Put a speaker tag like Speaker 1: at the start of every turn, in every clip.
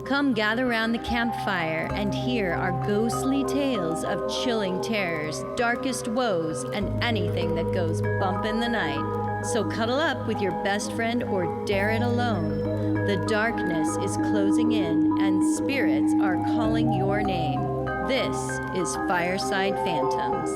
Speaker 1: Come gather round the campfire and hear our ghostly tales of chilling terrors, darkest woes, and anything that goes bump in the night. So cuddle up with your best friend or dare it alone. The darkness is closing in and spirits are calling your name. This is Fireside Phantoms.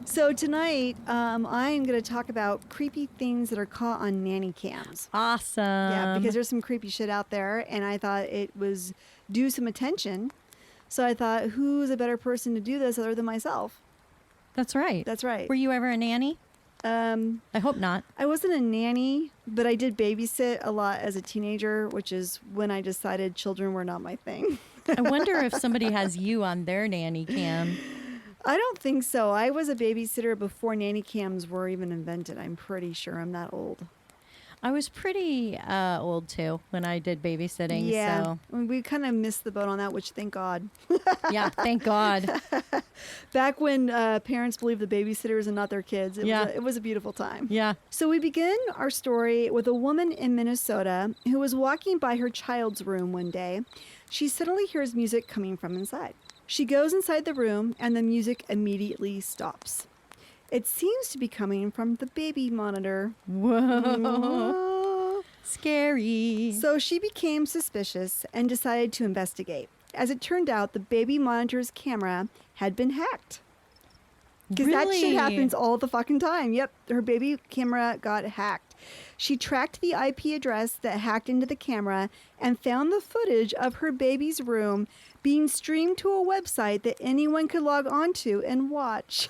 Speaker 2: So tonight, I'm going to talk about creepy things that are caught on nanny cams.
Speaker 1: Awesome.
Speaker 2: Yeah, because there's some creepy shit out there, and I thought it was due some attention. So I thought, who's a better person to do this other than myself?
Speaker 1: That's right.
Speaker 2: That's right.
Speaker 1: Were you ever a nanny? I hope not.
Speaker 2: I wasn't a nanny, but I did babysit a lot as a teenager, which is when I decided children were not my thing.
Speaker 1: I wonder if somebody has you on their nanny cam.
Speaker 2: I don't think so. I was a babysitter before nanny cams were even invented. I'm pretty sure. I'm that old.
Speaker 1: I was pretty old too when I did babysitting.
Speaker 2: Yeah,
Speaker 1: So.
Speaker 2: we kind of missed the boat on that, which thank God.
Speaker 1: Yeah, thank God.
Speaker 2: Back when parents believed the babysitters and not their kids, it was a beautiful time.
Speaker 1: Yeah.
Speaker 2: So we begin our story with a woman in Minnesota who was walking by her child's room one day. She suddenly hears music coming from inside. She goes inside the room and the music immediately stops. It seems to be coming from the baby monitor.
Speaker 1: Whoa. Scary.
Speaker 2: So she became suspicious and decided to investigate. As it turned out, the baby monitor's camera had been hacked. Because that shit happens all the fucking time. Yep, her baby camera got hacked. She tracked the IP address that hacked into the camera and found the footage of her baby's room being streamed to a website that anyone could log onto and watch.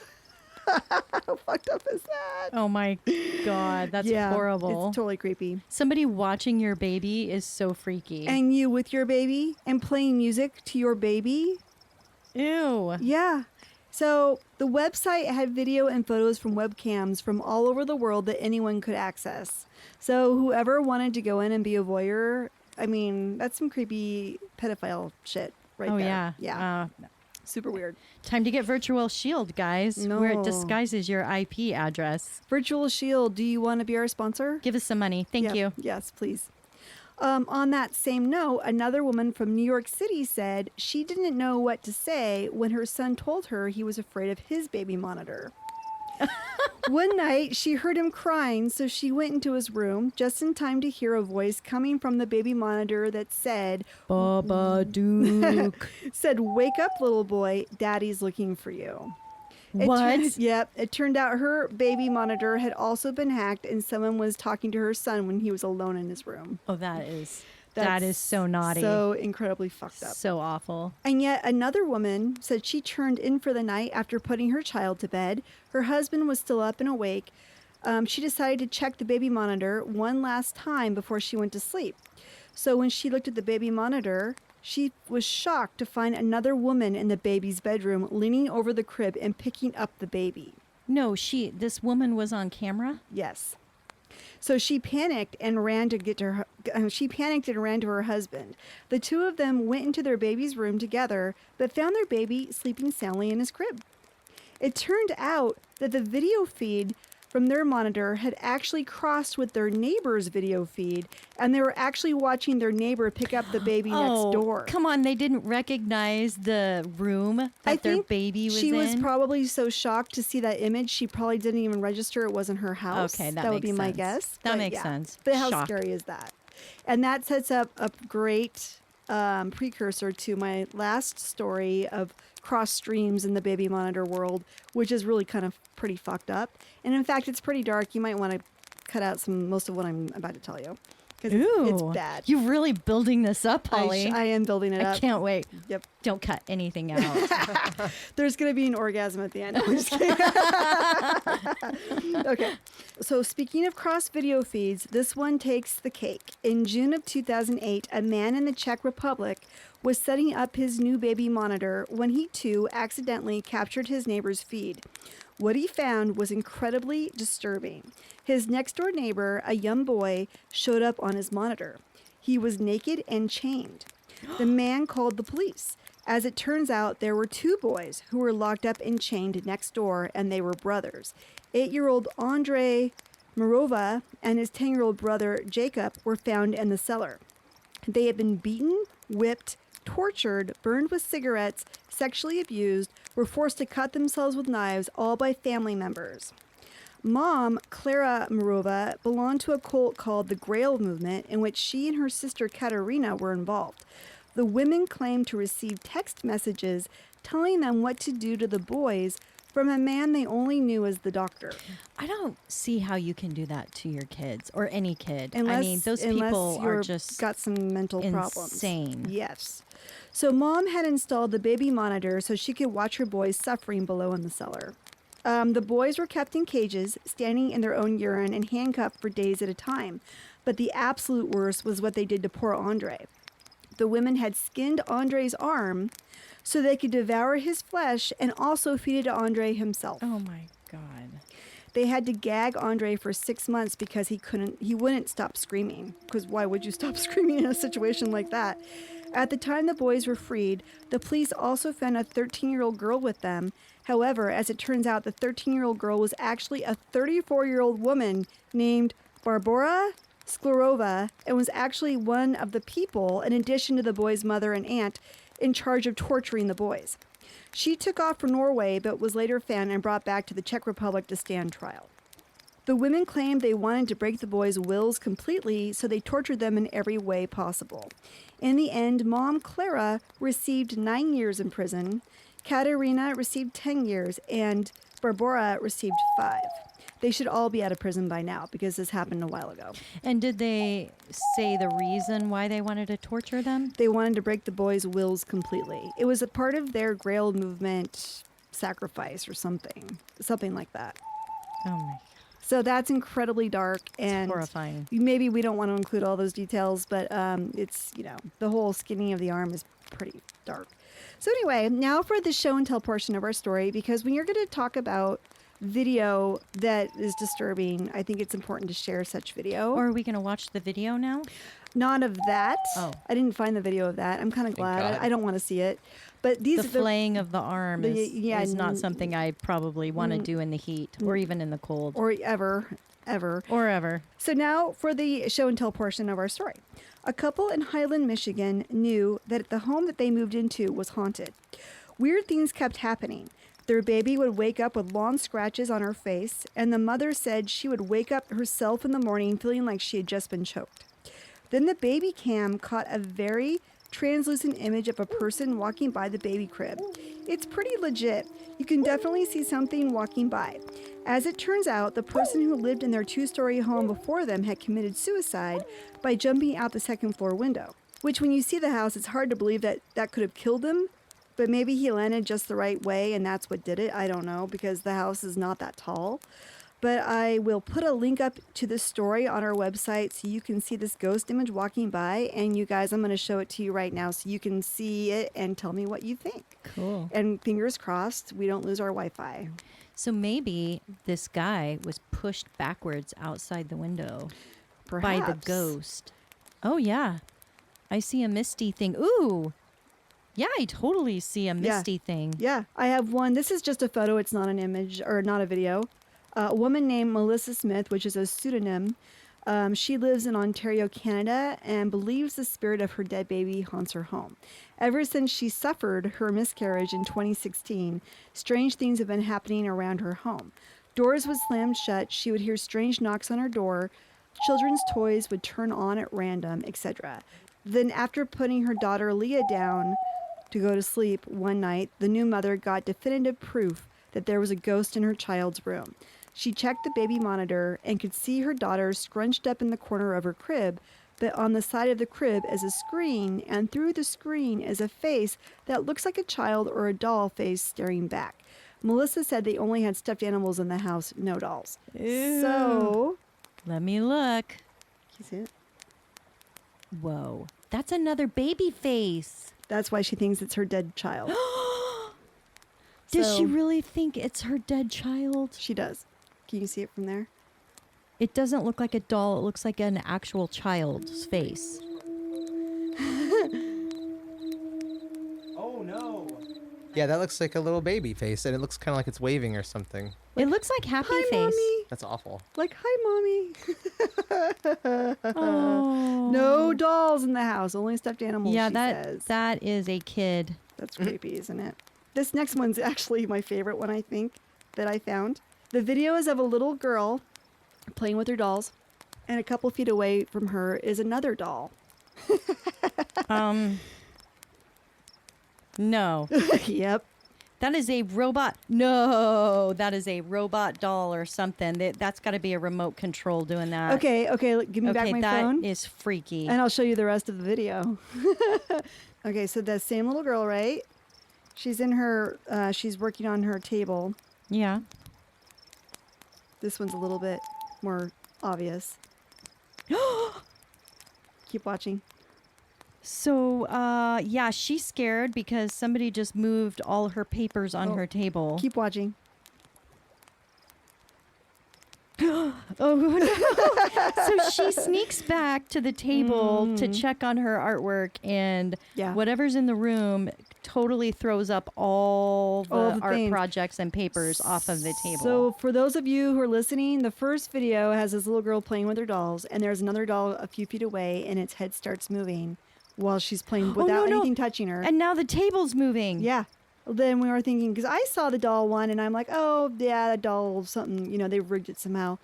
Speaker 2: How fucked up is that?
Speaker 1: Oh my God, that's horrible.
Speaker 2: It's totally creepy.
Speaker 1: Somebody watching your baby is so freaky.
Speaker 2: And you with your baby and playing music to your baby.
Speaker 1: Ew.
Speaker 2: Yeah. So the website had video and photos from webcams from all over the world that anyone could access. So whoever wanted to go in and be a voyeur, I mean, that's some creepy pedophile shit right there.
Speaker 1: Yeah.
Speaker 2: Yeah. Super weird.
Speaker 1: Time to get Virtual Shield, guys,
Speaker 2: No.
Speaker 1: where it disguises your IP address.
Speaker 2: Virtual Shield, do you want to be our sponsor?
Speaker 1: Give us some money. Thank you.
Speaker 2: Yes, please. On that same note, another woman from New York City said she didn't know what to say when her son told her he was afraid of his baby monitor. One night, she heard him crying, so she went into his room just in time to hear a voice coming from the baby monitor that said,
Speaker 1: Babadook.
Speaker 2: said, "Wake up, little boy, Daddy's looking for you."
Speaker 1: What?
Speaker 2: Yep. It turned out her baby monitor had also been hacked and someone was talking to her son when he was alone in his room.
Speaker 1: Oh, that is so naughty.
Speaker 2: So incredibly fucked up.
Speaker 1: So awful.
Speaker 2: And yet another woman said she turned in for the night after putting her child to bed. Her husband was still up and awake. She decided to check the baby monitor one last time before she went to sleep. So when she looked at the baby monitor, she was shocked to find another woman in the baby's bedroom leaning over the crib and picking up the baby.
Speaker 1: No, this woman was on camera?
Speaker 2: Yes. So she panicked and ran to her husband. The two of them went into their baby's room together, but found their baby sleeping soundly in his crib. It turned out that the video feed from their monitor had actually crossed with their neighbor's video feed, and they were actually watching their neighbor pick up the baby next door.
Speaker 1: Come on, they didn't recognize the room that their baby was in?
Speaker 2: She was probably so shocked to see that image, she probably didn't even register it wasn't her house.
Speaker 1: Okay,
Speaker 2: that would be my guess.
Speaker 1: That makes sense.
Speaker 2: But how
Speaker 1: Shocked.
Speaker 2: scary is that? And that sets up a great precursor to my last story of cross streams in the baby monitor world, which is really kind of pretty fucked up. And in fact, it's pretty dark. You might want to cut out most of what I'm about to tell you. Because it's bad.
Speaker 1: You're really building this up, Holly.
Speaker 2: I am building it up.
Speaker 1: I can't wait.
Speaker 2: Yep.
Speaker 1: Don't cut anything out.
Speaker 2: There's going to be an orgasm at the end. I'm just kidding. Okay. So speaking of cross video feeds, this one takes the cake. In June of 2008, a man in the Czech Republic was setting up his new baby monitor when he too accidentally captured his neighbor's feed. What he found was incredibly disturbing. His next-door neighbor, a young boy, showed up on his monitor. He was naked and chained. The man called the police. As it turns out, there were 2 boys who were locked up and chained next door, and they were brothers. 8-year-old Andrei Morova and his 10-year-old brother Jacob were found in the cellar. They had been beaten, whipped, tortured, burned with cigarettes, sexually abused, were forced to cut themselves with knives, all by family members. Mom, Clara Morova, belonged to a cult called the Grail Movement, in which she and her sister Katerina were involved. The women claimed to receive text messages telling them what to do to the boys from a man they only knew as the doctor.
Speaker 1: I don't see how you can do that to your kids or any kid.
Speaker 2: Unless,
Speaker 1: I mean, those people are just
Speaker 2: got some mental problems.
Speaker 1: Insane.
Speaker 2: Yes. So Mom had installed the baby monitor so she could watch her boys suffering below in the cellar. The boys were kept in cages, standing in their own urine and handcuffed for days at a time. But the absolute worst was what they did to poor Andre. The women had skinned Andre's arm so they could devour his flesh and also feed it to Andre himself.
Speaker 1: Oh my God.
Speaker 2: They had to gag Andre for 6 months because he wouldn't stop screaming. Because why would you stop screaming in a situation like that? At the time the boys were freed, the police also found a 13-year-old girl with them. However, as it turns out, the 13-year-old girl was actually a 34-year-old woman named Barbara Sklarova and was actually one of the people, in addition to the boys' mother and aunt, in charge of torturing the boys. She took off for Norway but was later found and brought back to the Czech Republic to stand trial. The women claimed they wanted to break the boys' wills completely, so they tortured them in every way possible. In the end, Mom Clara received 9 years in prison, Katerina received 10 years, and Barbara received 5. They should all be out of prison by now because this happened a while ago.
Speaker 1: And did they say the reason why they wanted to torture them?
Speaker 2: They wanted to break the boys' wills completely. It was a part of their Grail movement sacrifice or something like that.
Speaker 1: Oh my God.
Speaker 2: So that's incredibly dark and
Speaker 1: horrifying.
Speaker 2: Maybe we don't want to include all those details, but it's, the whole skinning of the arm is pretty dark. So anyway, now for the show and tell portion of our story, because when you're going to talk about video that is disturbing, I think it's important to share such video.
Speaker 1: Or are we going to watch the video now?
Speaker 2: Not of that.
Speaker 1: Oh.
Speaker 2: I didn't find the video of that. I'm kind of glad. I don't want to see it. But
Speaker 1: the flaying of the arm is not something I probably want to do in the heat or even in the cold.
Speaker 2: Or ever.
Speaker 1: Or ever.
Speaker 2: So now for the show and tell portion of our story. A couple in Highland, Michigan knew that the home that they moved into was haunted. Weird things kept happening. Their baby would wake up with long scratches on her face, and the mother said she would wake up herself in the morning feeling like she had just been choked. Then the baby cam caught a very translucent image of a person walking by the baby crib. It's pretty legit. You can definitely see something walking by. As it turns out, the person who lived in their 2-story home before them had committed suicide by jumping out the second-floor window. Which, when you see the house, it's hard to believe that could have killed him. But maybe he landed just the right way and that's what did it. I don't know, because the house is not that tall. But I will put a link up to this story on our website so you can see this ghost image walking by. And you guys, I'm going to show it to you right now so you can see it and tell me what you think.
Speaker 1: Cool.
Speaker 2: And fingers crossed, we don't lose our Wi-Fi.
Speaker 1: So maybe this guy was pushed backwards outside the window by the ghost. Oh, yeah. I see a misty thing. Ooh. Yeah, I totally see a misty thing.
Speaker 2: Yeah, I have one. This is just a photo. It's not an image or not a video. A woman named Melissa Smith, which is a pseudonym. She lives in Ontario, Canada, and believes the spirit of her dead baby haunts her home. Ever since she suffered her miscarriage in 2016, strange things have been happening around her home. Doors would slam shut. She would hear strange knocks on her door. Children's toys would turn on at random, etc. Then after putting her daughter Leah down to go to sleep one night, the new mother got definitive proof that there was a ghost in her child's room. She checked the baby monitor and could see her daughter scrunched up in the corner of her crib, but on the side of the crib is a screen, and through the screen is a face that looks like a child or a doll face staring back. Melissa said they only had stuffed animals in the house, no dolls.
Speaker 1: Ew.
Speaker 2: So,
Speaker 1: let me look.
Speaker 2: Can you see it?
Speaker 1: Whoa, that's another baby face.
Speaker 2: That's why she thinks it's her dead child.
Speaker 1: Does she really think it's her dead child?
Speaker 2: She does. Can you see it from there?
Speaker 1: It doesn't look like a doll. It looks like an actual child's face.
Speaker 3: Oh no. Yeah, that looks like a little baby face, and it looks kind of like it's waving or something.
Speaker 1: It looks like Happy
Speaker 2: Hi,
Speaker 1: Face.
Speaker 2: Mommy.
Speaker 3: That's awful.
Speaker 2: Like, hi, Mommy.
Speaker 1: Oh.
Speaker 2: No dolls in the house, only stuffed animals,
Speaker 1: Yeah,
Speaker 2: she says.
Speaker 1: that is a kid.
Speaker 2: That's creepy, isn't it? This next one's actually my favorite one, I think, that I found. The video is of a little girl playing with her dolls, and a couple feet away from her is another doll.
Speaker 1: No.
Speaker 2: Yep.
Speaker 1: That is a robot. No, that is a robot doll or something. That's got to be a remote control doing that.
Speaker 2: Okay, give me back my phone.
Speaker 1: That is freaky.
Speaker 2: And I'll show you the rest of the video. Okay, so that same little girl, right? She's in her, she's working on her table.
Speaker 1: Yeah.
Speaker 2: This one's a little bit more obvious. Keep watching.
Speaker 1: So, yeah, she's scared because somebody just moved all her papers on her table.
Speaker 2: Keep watching.
Speaker 1: Oh, no. So she sneaks back to the table to check on her artwork, and whatever's in the room totally throws up all the art
Speaker 2: things.
Speaker 1: projects and papers off of the table.
Speaker 2: So for those of you who are listening, the first video has this little girl playing with her dolls, and there's another doll a few feet away, and its head starts moving while she's playing without anything touching her.
Speaker 1: And now the table's moving.
Speaker 2: Yeah. Then we were thinking, because I saw the doll one, and I'm like, oh, yeah, that doll, something, they rigged it somehow.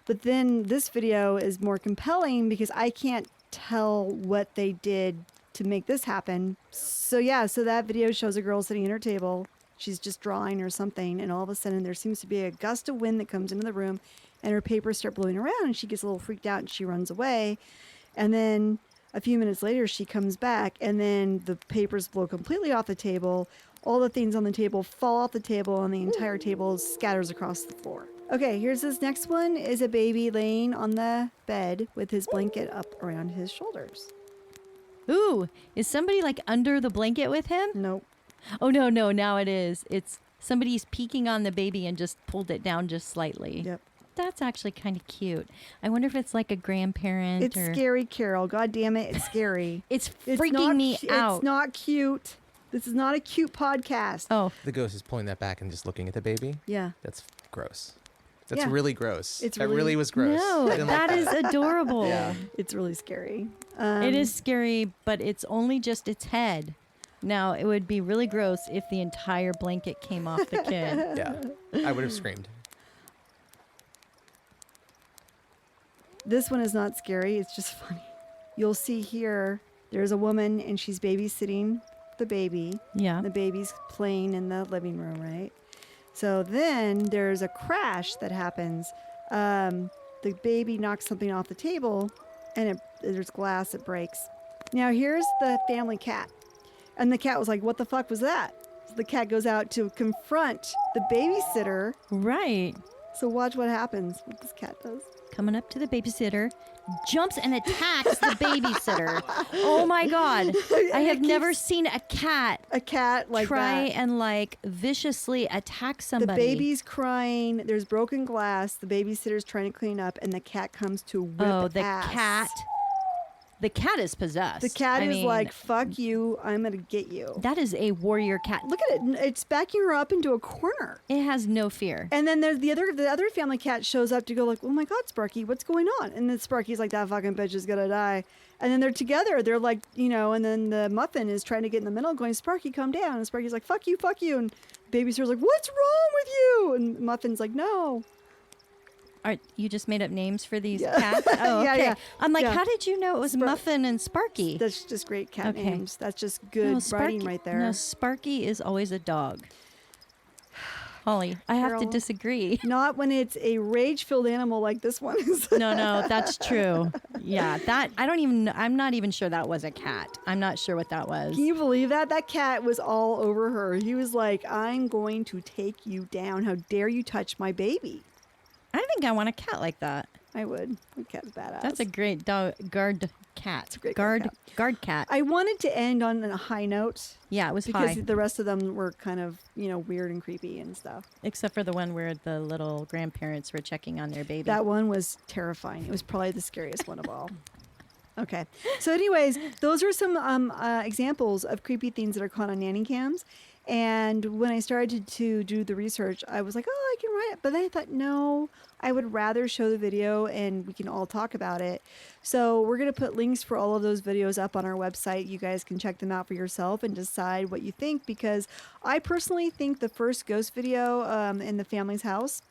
Speaker 2: But then this video is more compelling because I can't tell what they did to make this happen. So that video shows a girl sitting at her table. She's just drawing or something, and all of a sudden there seems to be a gust of wind that comes into the room, and her papers start blowing around, and she gets a little freaked out, and she runs away. And then a few minutes later, she comes back, and then the papers blow completely off the table. All the things on the table fall off the table, and the entire table scatters across the floor. Okay, here's this next one is a baby laying on the bed with his blanket up around his shoulders.
Speaker 1: Ooh, is somebody like under the blanket with him?
Speaker 2: Nope.
Speaker 1: Oh, no, now it is. It's somebody's peeking on the baby and just pulled it down just slightly.
Speaker 2: Yep.
Speaker 1: That's actually kind of cute. I wonder if it's like a grandparent.
Speaker 2: It's scary, Carol. God damn it, it's scary.
Speaker 1: It's freaking me out.
Speaker 2: It's not cute. This is not a cute podcast.
Speaker 1: Oh.
Speaker 3: The ghost is pulling that back and just looking at the baby.
Speaker 2: Yeah.
Speaker 3: That's gross. That's really gross.
Speaker 2: That
Speaker 3: really was gross.
Speaker 1: No, that is adorable.
Speaker 3: Yeah.
Speaker 2: It's really scary.
Speaker 1: It is scary, but it's only just its head. Now, it would be really gross if the entire blanket came off the kid.
Speaker 3: Yeah. I would have screamed.
Speaker 2: This one is not scary. It's just funny. You'll see here, there's a woman and she's babysitting the baby.
Speaker 1: Yeah.
Speaker 2: The baby's playing in the living room, right? So then there's a crash that happens. The baby knocks something off the table and there's glass, it breaks. Now here's the family cat. And the cat was like, what the fuck was that? So the cat goes out to confront the babysitter.
Speaker 1: Right.
Speaker 2: So watch what happens, what this cat does.
Speaker 1: Coming up to the babysitter, jumps and attacks the babysitter. Oh my God. I have never seen a cat
Speaker 2: like
Speaker 1: try
Speaker 2: that.
Speaker 1: and viciously attack somebody.
Speaker 2: The baby's crying. There's broken glass. The babysitter's trying to clean up, and the cat comes to whip ass.
Speaker 1: The cat is possessed.
Speaker 2: The cat is like, fuck you, I'm going to get you.
Speaker 1: That is a warrior cat.
Speaker 2: Look at it. It's backing her up into a corner.
Speaker 1: It has no fear.
Speaker 2: And then there's the other family cat shows up to go like, oh my God, Sparky, what's going on? And then Sparky's like, that fucking bitch is going to die. And then they're together. They're like, and then the muffin is trying to get in the middle going, Sparky, calm down. And Sparky's like, fuck you. And babysitter's like, what's wrong with you? And Muffin's like, no.
Speaker 1: You just made up names for these cats? Oh, okay.
Speaker 2: Yeah.
Speaker 1: I'm like, how did you know it was Muffin and Sparky?
Speaker 2: That's just great cat names. That's just good writing right there.
Speaker 1: No, Sparky is always a dog. Holly, I have to disagree.
Speaker 2: Not when it's a rage-filled animal like this one is.
Speaker 1: No, that's true. Yeah, I'm not even sure that was a cat. I'm not sure what that was.
Speaker 2: Can you believe that? That cat was all over her. He was like, I'm going to take you down. How dare you touch my baby?
Speaker 1: I think I want a cat like that.
Speaker 2: I would. My cat's badass.
Speaker 1: That's a great guard cat.
Speaker 2: It's a great
Speaker 1: guard cat.
Speaker 2: I wanted to end on a high note.
Speaker 1: Yeah, it was
Speaker 2: because
Speaker 1: high.
Speaker 2: the rest of them were kind of, weird and creepy and stuff.
Speaker 1: Except for the one where the little grandparents were checking on their baby.
Speaker 2: That one was terrifying. It was probably the scariest one of all. Okay. So anyways, those are some examples of creepy things that are caught on nanny cams. And when I started to do the research, I was like, oh, I can write it. But then I thought, no, I would rather show the video and we can all talk about it. So we're going to put links for all of those videos up on our website. You guys can check them out for yourself and decide what you think, because I personally think the first ghost video in the family's house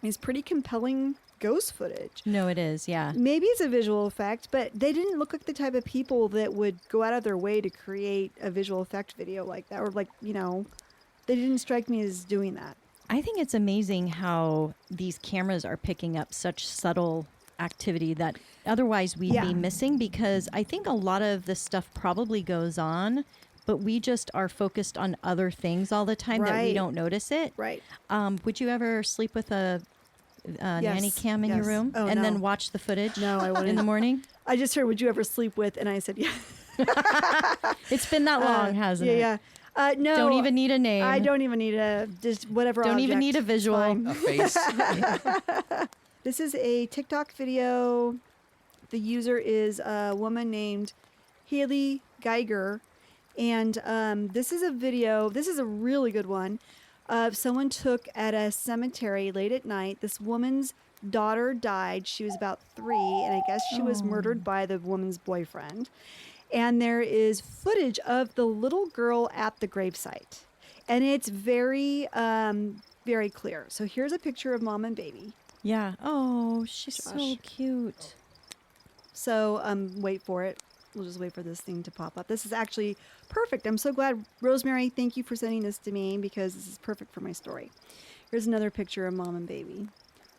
Speaker 2: is pretty compelling ghost footage.
Speaker 1: No, it is, yeah.
Speaker 2: Maybe it's a visual effect, but they didn't look like the type of people that would go out of their way to create a visual effect video like that. Or like, they didn't strike me as doing that.
Speaker 1: I think it's amazing how these cameras are picking up such subtle activity that otherwise we'd be missing, because I think a lot of this stuff probably goes on, but we just are focused on other things all the time that we don't notice it.
Speaker 2: Right.
Speaker 1: Would you ever sleep with a nanny cam in your room and then watch the footage?
Speaker 2: No, I wouldn't.
Speaker 1: In the morning?
Speaker 2: I just heard, would you ever sleep with? And I said, yeah.
Speaker 1: It's been that long, hasn't it?
Speaker 2: Yeah. No.
Speaker 1: Don't even need a name.
Speaker 2: I don't even need just whatever
Speaker 1: Don't
Speaker 2: object.
Speaker 1: even need a visual.
Speaker 3: A face.
Speaker 2: This is a TikTok video. The user is a woman named Haley Geiger. And this is a video. This is a really good one. Someone took at a cemetery late at night. This woman's daughter died. She was about 3, and I guess she was murdered by the woman's boyfriend. And there is footage of the little girl at the gravesite, and it's very, very clear. So here's a picture of mom and baby.
Speaker 1: Yeah. Oh, she's so cute.
Speaker 2: So wait for it. We'll just wait for this thing to pop up. This is actually perfect. I'm so glad. Rosemary, thank you for sending this to me, because this is perfect for my story. Here's another picture of mom and baby.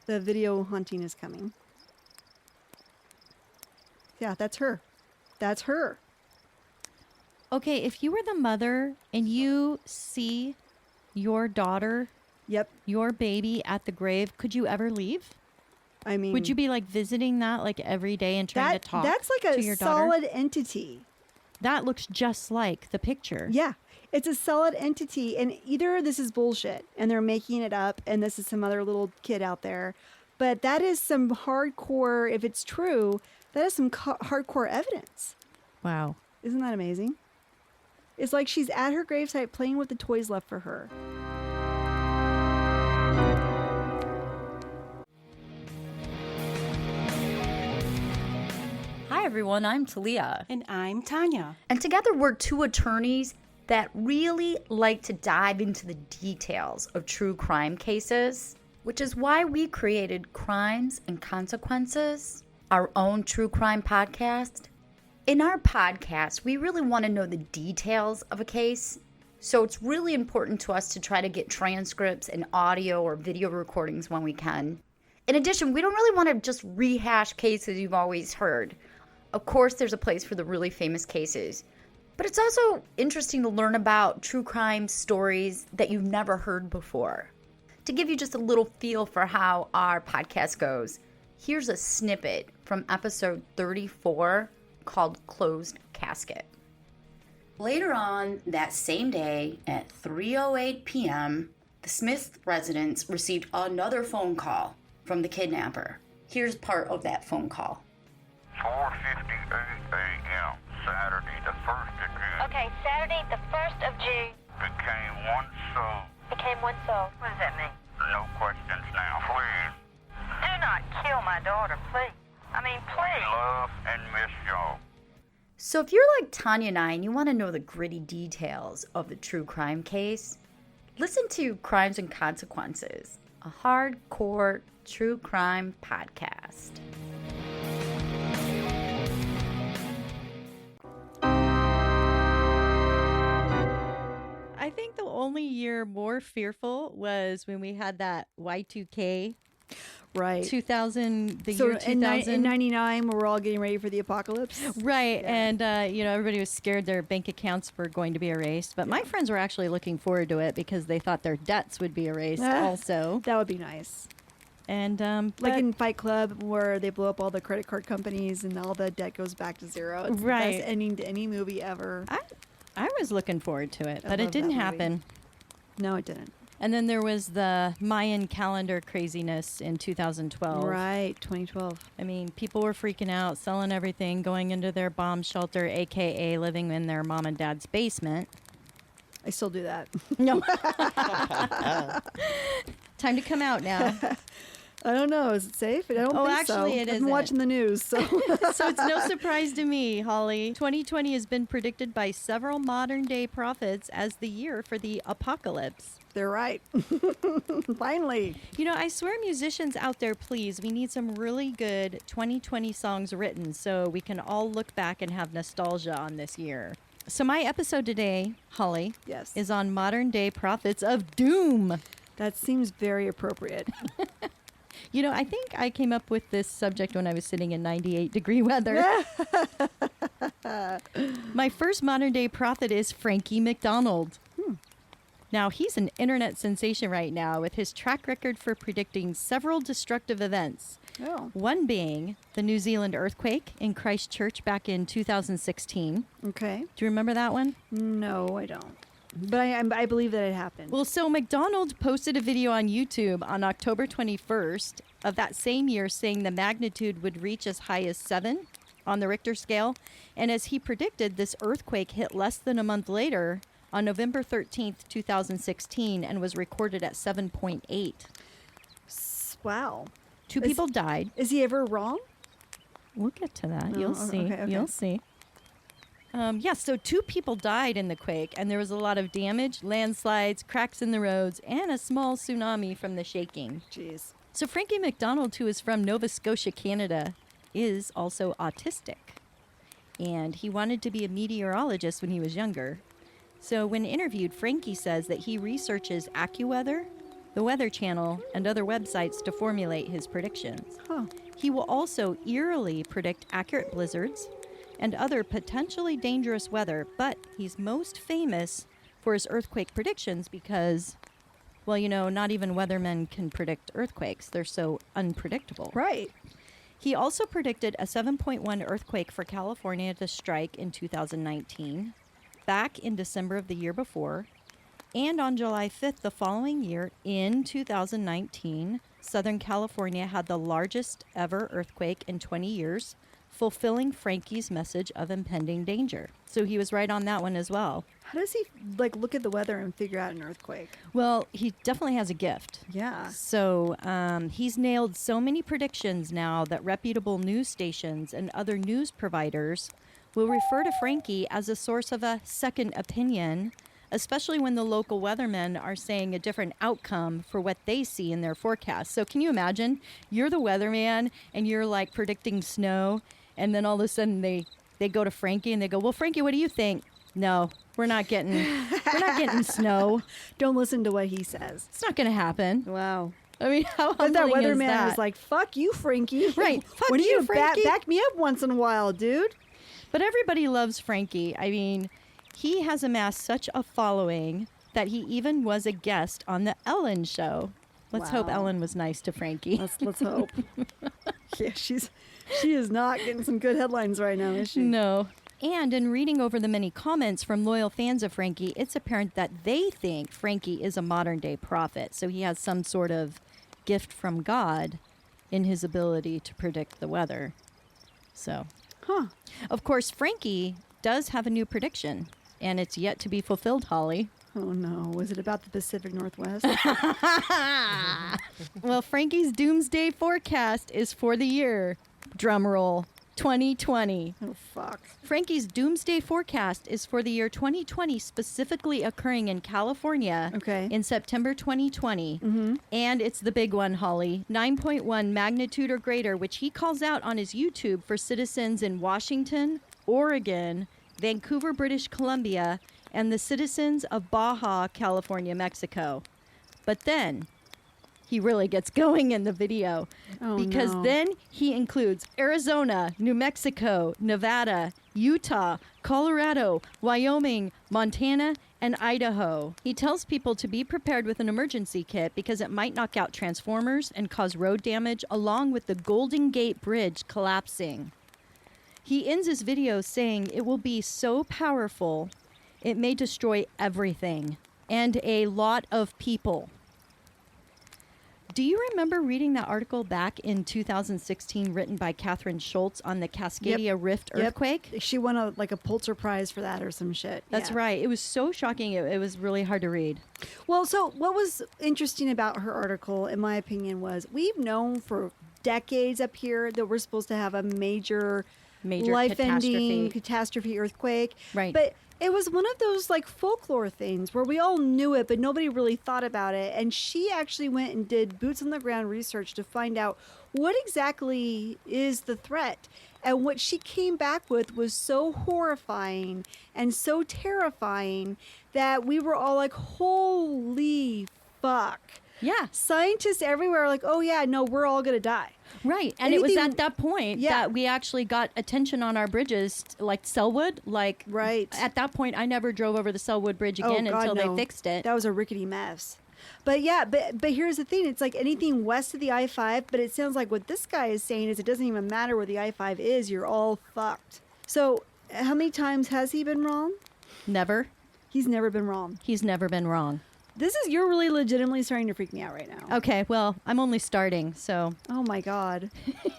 Speaker 2: The video haunting is coming. Yeah, that's her. That's her.
Speaker 1: Okay, if you were the mother and you see your daughter, your baby at the grave, could you ever leave?
Speaker 2: I mean,
Speaker 1: would you be like visiting that like every day and trying to talk
Speaker 2: that's like
Speaker 1: to
Speaker 2: a
Speaker 1: your daughter?
Speaker 2: solid entity.
Speaker 1: That looks just like the picture.
Speaker 2: Yeah, it's a solid entity, and either this is bullshit and they're making it up and this is some other little kid out there, but that is some hardcore, if it's true, that is some hardcore evidence.
Speaker 1: Wow.
Speaker 2: Isn't that amazing? It's like she's at her gravesite playing with the toys left for her.
Speaker 4: Hi everyone, I'm Talia.
Speaker 5: And I'm Tanya.
Speaker 4: And together we're 2 attorneys that really like to dive into the details of true crime cases, which is why we created Crimes and Consequences, our own true crime podcast. In our podcast, we really want to know the details of a case, so it's really important to us to try to get transcripts and audio or video recordings when we can. In addition, we don't really want to just rehash cases you've always heard. Of course, there's a place for the really famous cases, but it's also interesting to learn about true crime stories that you've never heard before. To give you just a little feel for how our podcast goes, here's a snippet from episode 34 called Closed Casket. Later on that same day at 3:08 p.m., the Smith residence received another phone call from the kidnapper. Here's part of that phone call.
Speaker 6: 4:58 a.m. Saturday, the 1st of June.
Speaker 7: Okay, Saturday, the 1st of June.
Speaker 6: Became one soul.
Speaker 7: Became one soul. What does that mean?
Speaker 6: No questions now, please.
Speaker 7: Do not kill my daughter, please. I mean, please.
Speaker 6: Love and miss y'all.
Speaker 4: So if you're like Tanya and I and you want to know the gritty details of the true crime case, listen to Crimes and Consequences, a hardcore true crime podcast.
Speaker 1: I think the only year more fearful was when we had that Y2K.
Speaker 2: Right.
Speaker 1: 2000, the
Speaker 2: So
Speaker 1: year 2000.
Speaker 2: in 99, we're all getting ready for the apocalypse.
Speaker 1: Right. And, everybody was scared their bank accounts were going to be erased. But my friends were actually looking forward to it because they thought their debts would be erased also.
Speaker 2: That would be nice.
Speaker 1: And
Speaker 2: like in Fight Club, where they blow up all the credit card companies and all the debt goes back to zero. It's the best ending to any movie ever.
Speaker 1: I was looking forward to it, but
Speaker 2: love
Speaker 1: it didn't
Speaker 2: that movie.
Speaker 1: happen.
Speaker 2: No, it didn't.
Speaker 1: And then there was the Mayan calendar craziness in 2012.
Speaker 2: Right, 2012.
Speaker 1: I mean, people were freaking out, selling everything, going into their bomb shelter, a.k.a. living in their mom and dad's basement.
Speaker 2: I still do that.
Speaker 1: No. Time to come out now.
Speaker 2: I don't know. Is it safe? I don't think
Speaker 1: actually,
Speaker 2: so.
Speaker 1: it
Speaker 2: I've
Speaker 1: isn't.
Speaker 2: been watching the news, so.
Speaker 1: So it's no surprise to me, Holly. 2020 has been predicted by several modern-day prophets as the year for the apocalypse.
Speaker 2: They're right. Finally.
Speaker 1: You know, I swear, musicians out there, please, we need some really good 2020 songs written so we can all look back and have nostalgia on this year. So my episode today, Holly,
Speaker 2: Yes.
Speaker 1: is on modern-day prophets of doom.
Speaker 2: That seems very appropriate.
Speaker 1: You know, I think I came up with this subject when I was sitting in 98-degree weather. My first modern-day prophet is Frankie McDonald. Now, he's an internet sensation right now with his track record for predicting several destructive events.
Speaker 2: Oh.
Speaker 1: One being the New Zealand earthquake in Christchurch back in 2016.
Speaker 2: Okay.
Speaker 1: Do you remember that one?
Speaker 2: No, I don't. But I believe that it happened.
Speaker 1: Well, so McDonald posted a video on YouTube on October 21st of that same year saying the magnitude would reach as high as 7 on the Richter scale. And as he predicted, this earthquake hit less than a month later on November 13th, 2016, and was recorded at 7.8.
Speaker 2: Wow.
Speaker 1: Two people died.
Speaker 2: Is he ever wrong?
Speaker 1: We'll get to that.
Speaker 2: Oh,
Speaker 1: You'll see.
Speaker 2: okay.
Speaker 1: You'll see. So 2 people died in the quake, and there was a lot of damage, landslides, cracks in the roads, and a small tsunami from the shaking.
Speaker 2: Jeez.
Speaker 1: So Frankie McDonald, who is from Nova Scotia, Canada, is also autistic. And he wanted to be a meteorologist when he was younger. So when interviewed, Frankie says that he researches AccuWeather, the Weather Channel, and other websites to formulate his predictions.
Speaker 2: Huh.
Speaker 1: He will also eerily predict accurate blizzards and other potentially dangerous weather, but he's most famous for his earthquake predictions because, well, you know, not even weathermen can predict earthquakes. They're so unpredictable.
Speaker 2: Right.
Speaker 1: He also predicted a 7.1 earthquake for California to strike in 2019, back in December of the year before, and on July 5th the following year, in 2019, Southern California had the largest ever earthquake in 20 years, fulfilling Frankie's message of impending danger. So he was right on that one as well.
Speaker 2: How does he look at the weather and figure out an earthquake?
Speaker 1: Well, he definitely has a gift.
Speaker 2: Yeah.
Speaker 1: So he's nailed so many predictions now that reputable news stations and other news providers will refer to Frankie as a source of a second opinion, especially when the local weathermen are saying a different outcome for what they see in their forecast. So can you imagine? You're the weatherman and you're like predicting snow, and then all of a sudden they go to Frankie and they go, "Well, Frankie, what do you think?" "No, we're not getting snow.
Speaker 2: Don't listen to what he says.
Speaker 1: It's not going to happen."
Speaker 2: Wow.
Speaker 1: I mean, how
Speaker 2: But that
Speaker 1: humbling is
Speaker 2: weatherman
Speaker 1: that?
Speaker 2: was like, "Fuck you, Frankie."
Speaker 1: Right. Fuck
Speaker 2: When
Speaker 1: you,
Speaker 2: you
Speaker 1: Frankie.
Speaker 2: back me up once in a while, dude.
Speaker 1: But everybody loves Frankie. I mean, he has amassed such a following that he even was a guest on the Ellen show. Let's hope
Speaker 2: Wow.
Speaker 1: Ellen was nice to Frankie.
Speaker 2: Let's hope. Yeah, she is not getting some good headlines right now, is she?
Speaker 1: No. And in reading over the many comments from loyal fans of Frankie, it's apparent that they think Frankie is a modern-day prophet. So he has some sort of gift from God in his ability to predict the weather. So,
Speaker 2: Huh.
Speaker 1: of course, Frankie does have a new prediction, and it's yet to be fulfilled, Holly.
Speaker 2: Oh no, was it about the Pacific Northwest?
Speaker 1: Well, Frankie's doomsday forecast is for the year, drumroll, 2020.
Speaker 2: Oh fuck.
Speaker 1: Frankie's doomsday forecast is for the year 2020, specifically occurring in California
Speaker 2: Okay.
Speaker 1: in September 2020. And it's the big one, Holly, 9.1 magnitude or greater, which he calls out on his YouTube for citizens in Washington, Oregon, Vancouver, British Columbia, and the citizens of Baja, California, Mexico. But then he really gets going in the video
Speaker 2: Oh,
Speaker 1: because
Speaker 2: no.
Speaker 1: then he includes Arizona, New Mexico, Nevada, Utah, Colorado, Wyoming, Montana, and Idaho. He tells people to be prepared with an emergency kit because it might knock out transformers and cause road damage, along with the Golden Gate Bridge collapsing. He ends his video saying it will be so powerful, it may destroy everything. and a lot of people. Do you remember reading that article back in 2016 written by Catherine Schultz on the Cascadia Rift earthquake?
Speaker 2: She won a Pulitzer Prize for that or some shit.
Speaker 1: That's right. It was so shocking. It was really hard to read.
Speaker 2: Well, so what was interesting about her article, in my opinion, was we've known for decades up here that we're supposed to have a major life-ending catastrophe earthquake.
Speaker 1: Right.
Speaker 2: But it was one of those folklore things where we all knew it, but nobody really thought about it. And she actually went and did boots on the ground research to find out what exactly is the threat. And what she came back with was so horrifying and so terrifying that we were all like, holy fuck.
Speaker 1: Yeah.
Speaker 2: Scientists everywhere are like, oh yeah, no, we're all going to die.
Speaker 1: Right. And it was at that point that we actually got attention on our bridges, like Selwood.
Speaker 2: Right.
Speaker 1: At that point, I never drove over the Selwood Bridge again until they fixed it.
Speaker 2: That was a rickety mess. But yeah, but here's the thing. It's like anything west of the I-5, but it sounds like what this guy is saying is it doesn't even matter where the I-5 is. You're all fucked. So how many times has he been wrong?
Speaker 1: Never.
Speaker 2: He's never been wrong.
Speaker 1: He's never been wrong.
Speaker 2: You're really legitimately starting to freak me out right now.
Speaker 1: Okay, well, I'm only starting, so.
Speaker 2: Oh my God.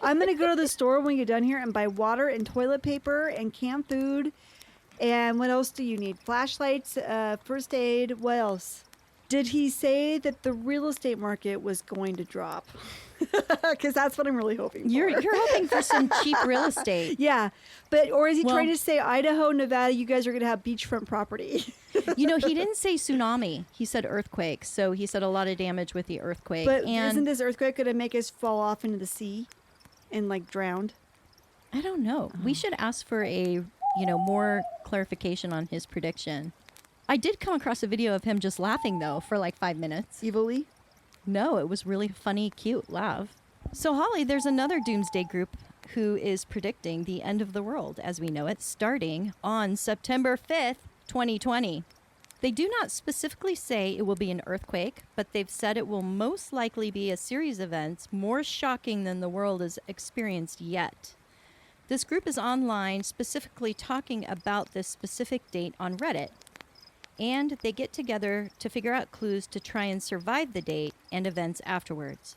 Speaker 2: I'm going to go to the store when we get done here and buy water and toilet paper and canned food. And what else do you need? Flashlights, first aid, what else? Did he say that the real estate market was going to drop? Because that's what I'm really hoping for.
Speaker 1: You're hoping for some cheap real estate.
Speaker 2: Yeah. Or is he trying to say, Idaho, Nevada, you guys are going to have beachfront property?
Speaker 1: He didn't say tsunami. He said earthquake. So he said a lot of damage with the earthquake.
Speaker 2: But isn't this earthquake going to make us fall off into the sea and drowned?
Speaker 1: I don't know. We should ask for a, more clarification on his prediction. I did come across a video of him just laughing, though, for 5 minutes.
Speaker 2: Evilly?
Speaker 1: No, it was really funny, cute laugh. So, Holly, there's another doomsday group who is predicting the end of the world as we know it, starting on September 5th, 2020. They do not specifically say it will be an earthquake, but they've said it will most likely be a series of events more shocking than the world has experienced yet. This group is online specifically talking about this specific date on Reddit. And they get together to figure out clues to try and survive the date and events afterwards.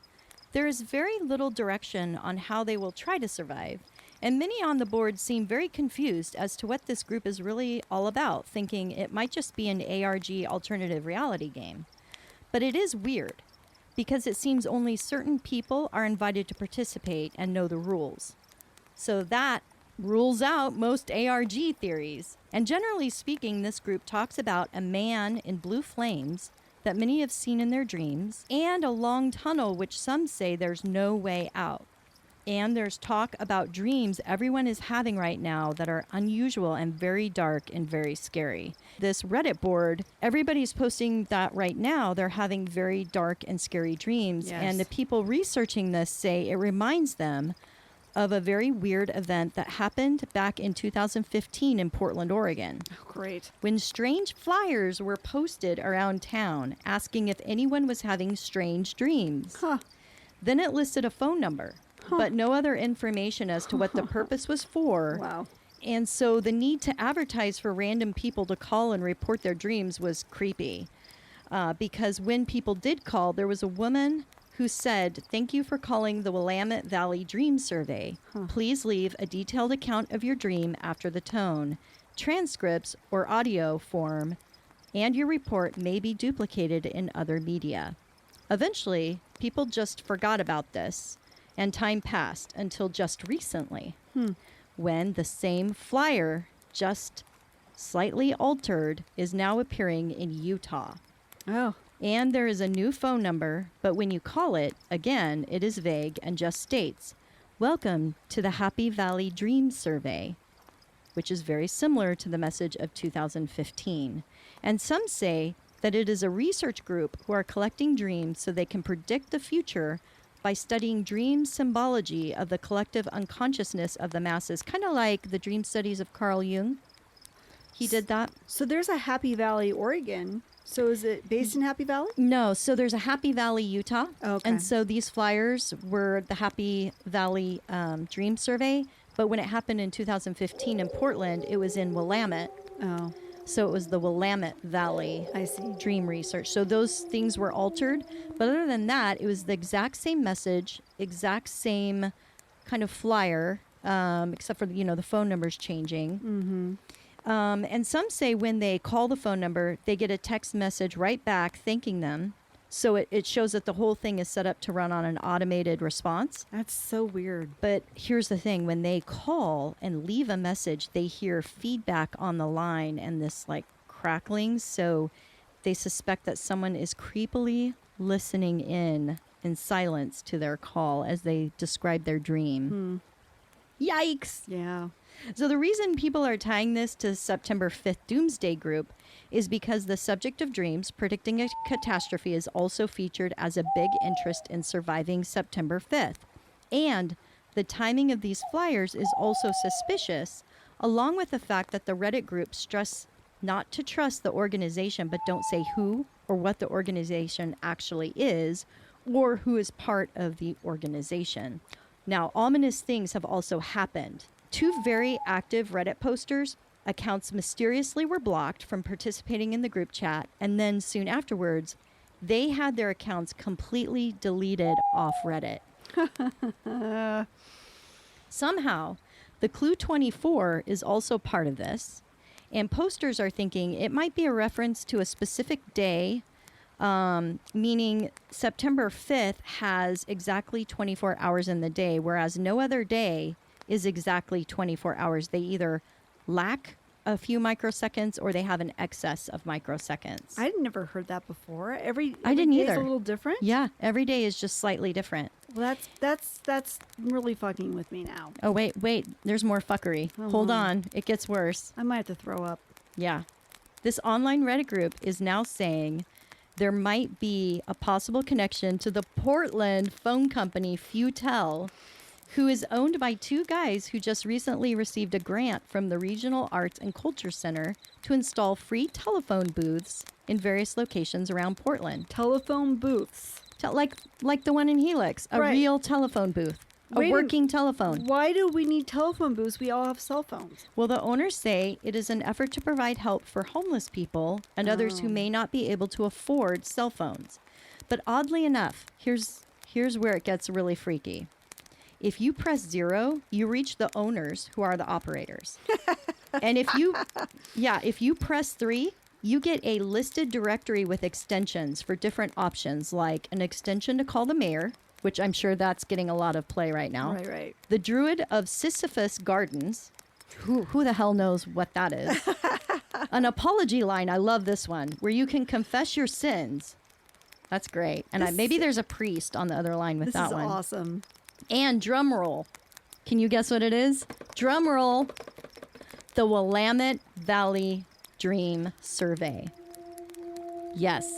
Speaker 1: There is very little direction on how they will try to survive, and many on the board seem very confused as to what this group is really all about, thinking it might just be an ARG alternative reality game. But it is weird, because it seems only certain people are invited to participate and know the rules. So that rules out most ARG theories. And generally speaking, this group talks about a man in blue flames that many have seen in their dreams, and a long tunnel which some say there's no way out. And there's talk about dreams everyone is having right now that are unusual and very dark and very scary. This Reddit board, everybody's posting that right now they're having very dark and scary dreams.
Speaker 2: Yes.
Speaker 1: And the people researching this say it reminds them of a very weird event that happened back in 2015 in Portland, Oregon.
Speaker 2: Oh, great.
Speaker 1: When strange flyers were posted around town asking if anyone was having strange dreams.
Speaker 2: Huh.
Speaker 1: Then it listed a phone number, but no other information as to what the purpose was for.
Speaker 2: Wow.
Speaker 1: And so the need to advertise for random people to call and report their dreams was creepy. Because when people did call, there was a woman who said, "Thank you for calling the Willamette Valley Dream Survey. Please leave a detailed account of your dream after the tone. Transcripts or audio form, and your report may be duplicated in other media." Eventually, people just forgot about this, and time passed until just recently, when the same flyer, just slightly altered, is now appearing in Utah.
Speaker 2: Oh.
Speaker 1: And there is a new phone number, but when you call it, again, it is vague and just states, "Welcome to the Happy Valley Dream Survey," which is very similar to the message of 2015. And some say that it is a research group who are collecting dreams so they can predict the future by studying dream symbology of the collective unconsciousness of the masses, kind of like the dream studies of Carl Jung. He did that.
Speaker 2: So there's a Happy Valley, Oregon. So is it based in Happy Valley?
Speaker 1: No, so there's a Happy Valley, Utah.
Speaker 2: Okay.
Speaker 1: And so these flyers were the Happy Valley Dream Survey. But when it happened in 2015 in Portland, it was in Willamette.
Speaker 2: Oh.
Speaker 1: So it was the Willamette Valley
Speaker 2: I see.
Speaker 1: dream research. So those things were altered. But other than that, it was the exact same message, exact same kind of flyer, except for, the phone numbers changing. And some say when they call the phone number, they get a text message right back thanking them. So it shows that the whole thing is set up to run on an automated response.
Speaker 2: That's so weird.
Speaker 1: But here's the thing. When they call and leave a message, they hear feedback on the line and this like crackling. So they suspect that someone is creepily listening in silence to their call as they describe their dream. Yikes.
Speaker 2: Yeah.
Speaker 1: So the reason people are tying this to September 5th Doomsday Group is because the subject of dreams predicting a catastrophe is also featured as a big interest in surviving September 5th. And the timing of these flyers is also suspicious, along with the fact that the Reddit group stress not to trust the organization, but don't say who or what the organization actually is or who is part of the organization. Now, ominous things have also happened. 2 very active Reddit posters, accounts mysteriously were blocked from participating in the group chat, and then soon afterwards, they had their accounts completely deleted off Reddit. Somehow, the Clue 24 is also part of this, and posters are thinking it might be a reference to a specific day, meaning September 5th has exactly 24 hours in the day, whereas no other day is exactly 24 hours. They either lack a few microseconds or they have an excess of microseconds.
Speaker 2: I'd never heard that before. Every
Speaker 1: I didn't
Speaker 2: day is
Speaker 1: either.
Speaker 2: a little different.
Speaker 1: Yeah, every day is just slightly different.
Speaker 2: Well, that's really fucking with me now.
Speaker 1: Oh, wait, there's more fuckery. Hold on, it gets worse.
Speaker 2: I might have to throw up.
Speaker 1: Yeah. This online Reddit group is now saying there might be a possible connection to the Portland phone company Futel, who is owned by 2 guys who just recently received a grant from the Regional Arts and Culture Center to install free telephone booths in various locations around Portland.
Speaker 2: Telephone booths.
Speaker 1: Like the one in Helix, a
Speaker 2: Right.
Speaker 1: real telephone booth,
Speaker 2: Wait
Speaker 1: a
Speaker 2: a-
Speaker 1: working telephone.
Speaker 2: Why do we need telephone booths? We all have cell phones.
Speaker 1: Well, the owners say it is an effort to provide help for homeless people and others who may not be able to afford cell phones. But oddly enough, here's where it gets really freaky. If you press 0, you reach the owners who are the operators. And if you press 3, you get a listed directory with extensions for different options, like an extension to call the mayor, which I'm sure that's getting a lot of play right now.
Speaker 2: Right.
Speaker 1: The Druid of Sisyphus Gardens. Who the hell knows what that is? An apology line. I love this one, where you can confess your sins. That's great. And maybe there's a priest on the other line with
Speaker 2: This
Speaker 1: that
Speaker 2: is
Speaker 1: one.
Speaker 2: awesome.
Speaker 1: And drum roll. Can you guess what it is? Drum roll. The Willamette Valley Dream Survey. Yes.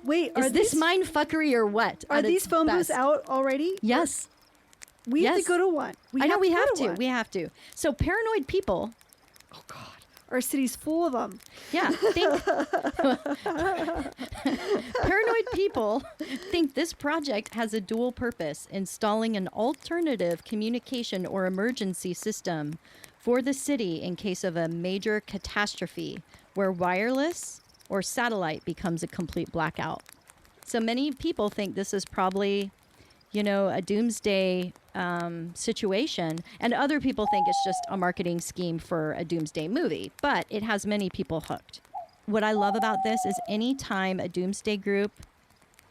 Speaker 2: Wait, are
Speaker 1: Is this
Speaker 2: these,
Speaker 1: mind fuckery or what?
Speaker 2: are
Speaker 1: at
Speaker 2: these
Speaker 1: its
Speaker 2: phone booths
Speaker 1: best?
Speaker 2: out already?
Speaker 1: Yes.
Speaker 2: We have to
Speaker 1: Yes.
Speaker 2: go to one.
Speaker 1: I know we have
Speaker 2: go
Speaker 1: to.
Speaker 2: one.
Speaker 1: We have to. So paranoid people,
Speaker 2: Oh God, our city's full of them.
Speaker 1: yeah, paranoid people think this project has a dual purpose, installing an alternative communication or emergency system for the city in case of a major catastrophe where wireless or satellite becomes a complete blackout. So many people think this is probably, a doomsday situation, and other people think it's just a marketing scheme for a doomsday movie, but it has many people hooked. What I love about this is any time a doomsday group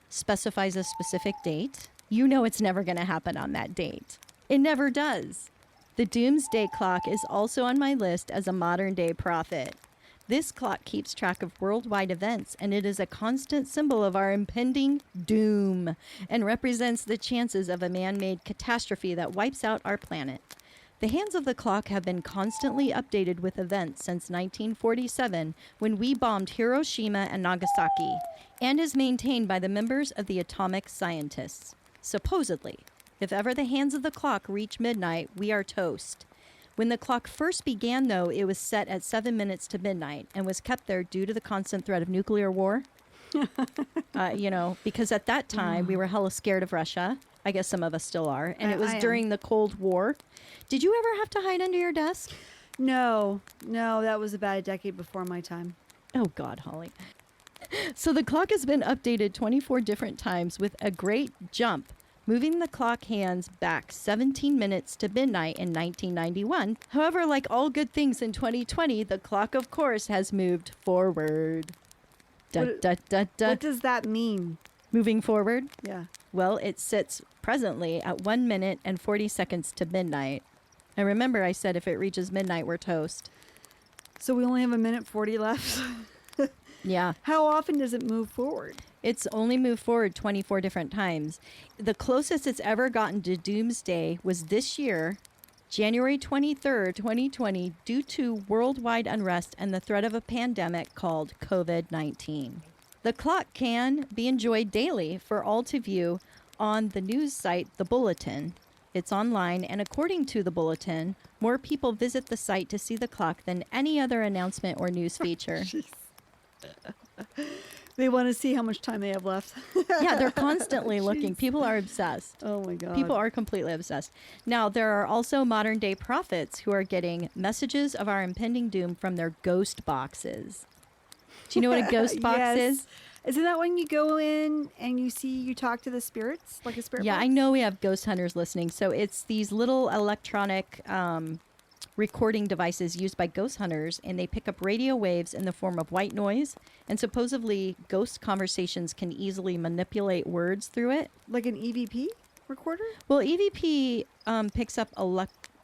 Speaker 1: specifies a specific date, it's never going to happen on that date. It never does. The doomsday clock is also on my list as a modern day prophet. This clock keeps track of worldwide events, and it is a constant symbol of our impending doom and represents the chances of a man-made catastrophe that wipes out our planet. The hands of the clock have been constantly updated with events since 1947, when we bombed Hiroshima and Nagasaki, and is maintained by the members of the atomic scientists. Supposedly, if ever the hands of the clock reach midnight, we are toast. When the clock first began, though, it was set at 7 minutes to midnight and was kept there due to the constant threat of nuclear war. Because at that time we were hella scared of Russia. I guess some of us still are. And it was
Speaker 2: I am.
Speaker 1: during the Cold War. Did you ever have to hide under your desk?
Speaker 2: No, that was about a decade before my time.
Speaker 1: Oh, God, Holly. So the clock has been updated 24 different times with a great jump, moving the clock hands back 17 minutes to midnight in 1991. However, like all good things in 2020, the clock, of course, has moved forward.
Speaker 2: What does that mean?
Speaker 1: Moving forward?
Speaker 2: Yeah.
Speaker 1: Well, it sits presently at 1 minute and 40 seconds to midnight. And remember, I said if it reaches midnight, we're toast.
Speaker 2: So we only have a minute 40 left.
Speaker 1: Yeah.
Speaker 2: How often does it move forward?
Speaker 1: It's only moved forward 24 different times. The closest it's ever gotten to doomsday was this year, January 23rd, 2020, due to worldwide unrest and the threat of a pandemic called COVID-19. The clock can be enjoyed daily for all to view on the news site, The Bulletin. It's online, and according to The Bulletin, more people visit the site to see the clock than any other announcement or news feature.
Speaker 2: They want to see how much time they have left.
Speaker 1: Yeah, they're constantly looking. People are obsessed.
Speaker 2: Oh my God.
Speaker 1: People are completely obsessed. Now, there are also modern day prophets who are getting messages of our impending doom from their ghost boxes. Do you know what a ghost box
Speaker 2: Yes.
Speaker 1: is?
Speaker 2: Isn't that when you go in and you talk to the spirits, like a spirit
Speaker 1: Yeah,
Speaker 2: box?
Speaker 1: I know we have ghost hunters listening. So it's these little electronic recording devices used by ghost hunters, and they pick up radio waves in the form of white noise. And supposedly, ghost conversations can easily manipulate words through it.
Speaker 2: Like an EVP recorder?
Speaker 1: Well, EVP picks up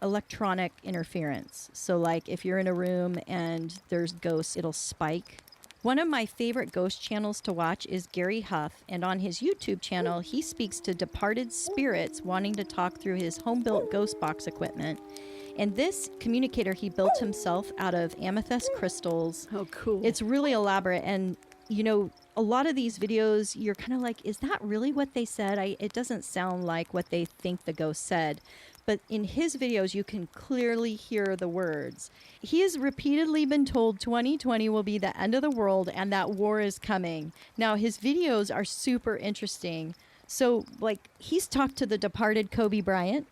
Speaker 1: electronic interference. So, like, if you're in a room and there's ghosts, it'll spike. One of my favorite ghost channels to watch is Gary Huff, and on his YouTube channel, he speaks to departed spirits wanting to talk through his home-built ghost box equipment. And this communicator he built himself out of amethyst crystals.
Speaker 2: Oh, cool.
Speaker 1: It's really elaborate, and you know, a lot of these videos, you're kind of like, is that really what they said? It doesn't sound like what they think the ghost said. But in his videos, you can clearly hear the words. He has repeatedly been told 2020 will be the end of the world and that war is coming. Now, his videos are super interesting. So, like, he's talked to the departed Kobe Bryant.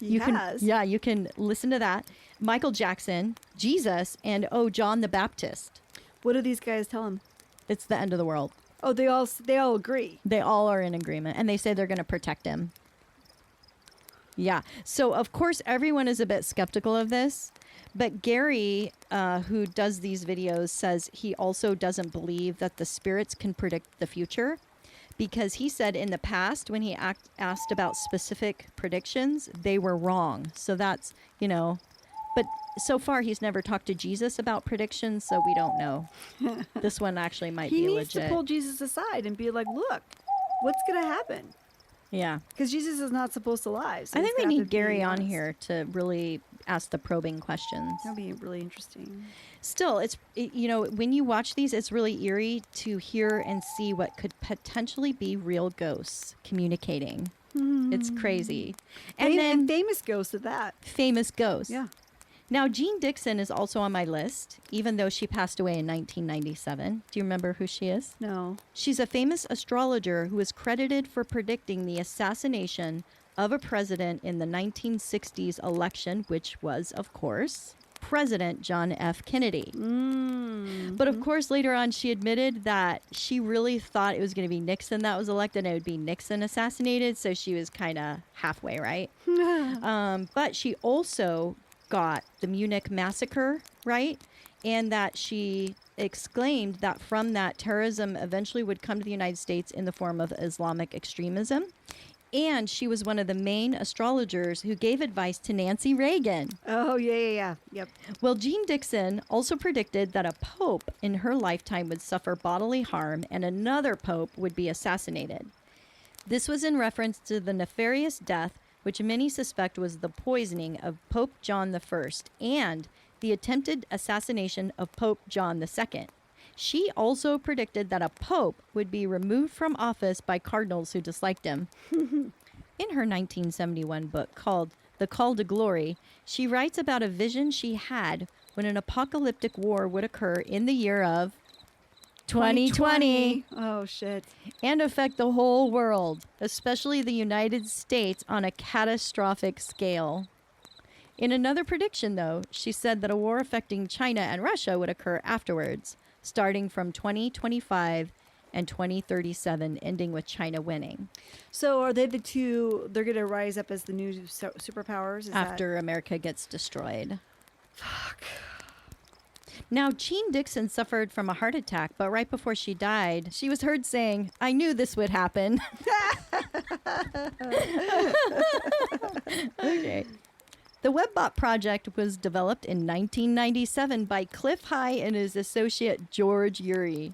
Speaker 1: You can listen to that. Michael Jackson, Jesus, and John the Baptist.
Speaker 2: What do these guys tell him?
Speaker 1: It's the end of the world.
Speaker 2: Oh, they all agree.
Speaker 1: They all are in agreement, and they say they're going to protect him. Yeah. So, of course, everyone is a bit skeptical of this. But Gary, who does these videos, says he also doesn't believe that the spirits can predict the future. Because he said in the past, when he asked about specific predictions, they were wrong. So that's, but so far he's never talked to Jesus about predictions, so we don't know. This one actually might
Speaker 2: He
Speaker 1: be
Speaker 2: needs
Speaker 1: legit.
Speaker 2: to pull Jesus aside and be like, look, what's going to happen?
Speaker 1: Yeah.
Speaker 2: Because Jesus is not supposed to lie. So
Speaker 1: I
Speaker 2: he's
Speaker 1: think we
Speaker 2: gonna have
Speaker 1: need
Speaker 2: to be
Speaker 1: Gary on
Speaker 2: honest.
Speaker 1: here to really ask the probing questions.
Speaker 2: That'll be really interesting.
Speaker 1: Still, when you watch these, it's really eerie to hear and see what could potentially be real ghosts communicating. It's crazy.
Speaker 2: And famous ghosts at that.
Speaker 1: Famous ghosts.
Speaker 2: Yeah.
Speaker 1: Now, Jean Dixon is also on my list, even though she passed away in 1997. Do you remember who she is?
Speaker 2: No.
Speaker 1: She's a famous astrologer who is credited for predicting the assassination of a president in the 1960s election, which was, of course, President John F. Kennedy. But of course, later on, she admitted that she really thought it was going to be Nixon that was elected and it would be Nixon assassinated. So she was kind of halfway right. But she also got the Munich massacre right, and that she exclaimed that from that terrorism eventually would come to the United States in the form of Islamic extremism. And she was one of the main astrologers who gave advice to Nancy Reagan.
Speaker 2: Oh, yeah. Yep.
Speaker 1: Well, Jean Dixon also predicted that a pope in her lifetime would suffer bodily harm and another pope would be assassinated. This was in reference to the nefarious death, which many suspect was the poisoning of Pope John I and the attempted assassination of Pope John II. She also predicted that a pope would be removed from office by cardinals who disliked him. In her 1971 book called The Call to Glory, she writes about a vision she had when an apocalyptic war would occur in the year of 2020
Speaker 2: Oh, shit.
Speaker 1: and affect the whole world, especially the United States, on a catastrophic scale. In another prediction, though, she said that a war affecting China and Russia would occur afterwards, starting from 2025 and 2037, ending with China winning.
Speaker 2: So are they the two? They're going to rise up as the new superpowers? Is
Speaker 1: After America gets destroyed. Fuck. Now, Jean Dixon suffered from a heart attack, but right before she died, she was heard saying, "I knew this would happen." Okay. The WebBot project was developed in 1997 by Cliff High and his associate George Urey,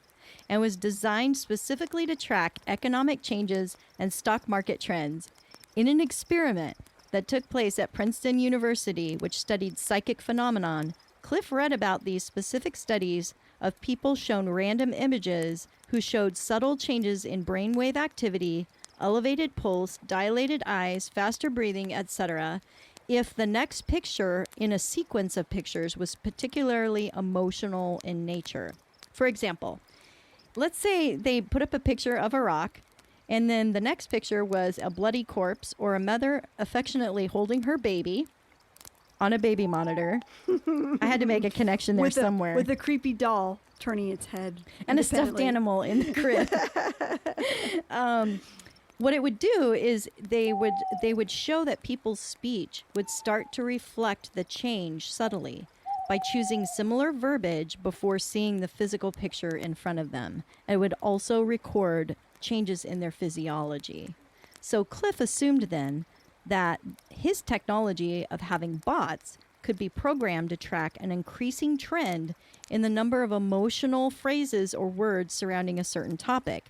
Speaker 1: and was designed specifically to track economic changes and stock market trends in an experiment that took place at Princeton University, which studied psychic phenomenon. Cliff read about these specific studies of people shown random images who showed subtle changes in brainwave activity, elevated pulse, dilated eyes, faster breathing, etc., if the next picture in a sequence of pictures was particularly emotional in nature. For example, let's say they put up a picture of a rock, and then the next picture was a bloody corpse or a mother affectionately holding her baby on a baby monitor. I had to make a connection there somewhere.
Speaker 2: With a creepy doll turning its head.
Speaker 1: And a stuffed animal in the crib. What it would do is they would show that people's speech would start to reflect the change subtly by choosing similar verbiage before seeing the physical picture in front of them. It would also record changes in their physiology. So Cliff assumed then that his technology of having bots could be programmed to track an increasing trend in the number of emotional phrases or words surrounding a certain topic.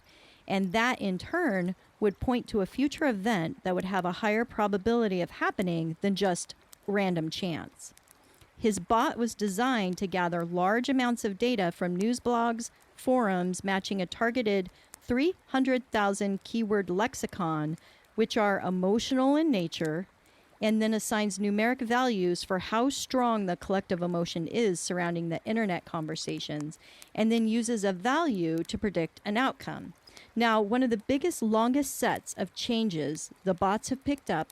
Speaker 1: And that in turn would point to a future event that would have a higher probability of happening than just random chance. His bot was designed to gather large amounts of data from news blogs, forums, matching a targeted 300,000 keyword lexicon, which are emotional in nature, and then assigns numeric values for how strong the collective emotion is surrounding the internet conversations, and then uses a value to predict an outcome. Now, one of the biggest, longest sets of changes the bots have picked up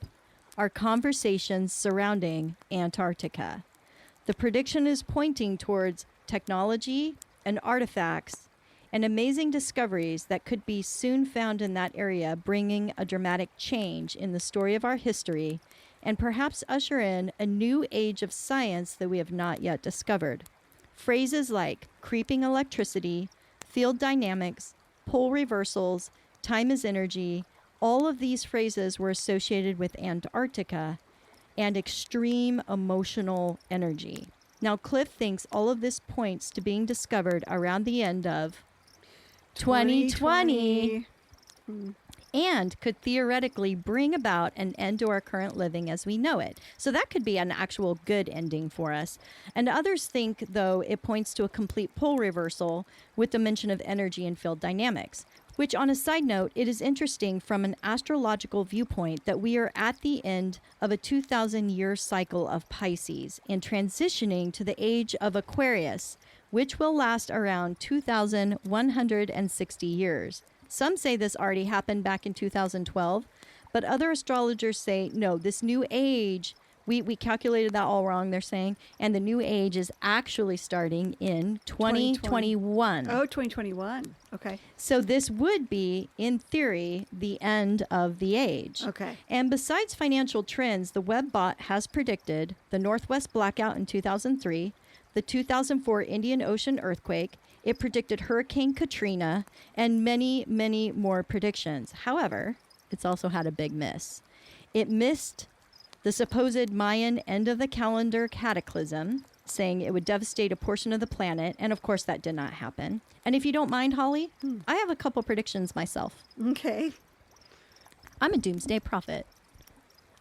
Speaker 1: are conversations surrounding Antarctica. The prediction is pointing towards technology and artifacts and amazing discoveries that could be soon found in that area, bringing a dramatic change in the story of our history and perhaps usher in a new age of science that we have not yet discovered. Phrases like creeping electricity, field dynamics, pole reversals, time is energy, all of these phrases were associated with Antarctica and extreme emotional energy. Now, Cliff thinks all of this points to being discovered around the end of 2020 and could theoretically bring about an end to our current living as we know it. So that could be an actual good ending for us. And others think, though, it points to a complete pole reversal with the mention of energy and field dynamics, which on a side note, it is interesting from an astrological viewpoint that we are at the end of a 2,000-year cycle of Pisces and transitioning to the age of Aquarius, which will last around 2,160 years. Some say this already happened back in 2012, but other astrologers say, no, this new age, we calculated that all wrong, they're saying, and the new age is actually starting in 2021.
Speaker 2: Oh, 2021. Okay.
Speaker 1: So this would be, in theory, the end of the age.
Speaker 2: Okay.
Speaker 1: And besides financial trends, the WebBot has predicted the Northwest blackout in 2003, the 2004 Indian Ocean earthquake. It predicted Hurricane Katrina and many, many more predictions. However, it's also had a big miss. It missed the supposed Mayan end of the calendar cataclysm, saying it would devastate a portion of the planet. And of course, that did not happen. And if you don't mind, Holly, I have a couple predictions myself.
Speaker 2: Okay.
Speaker 1: I'm a doomsday prophet.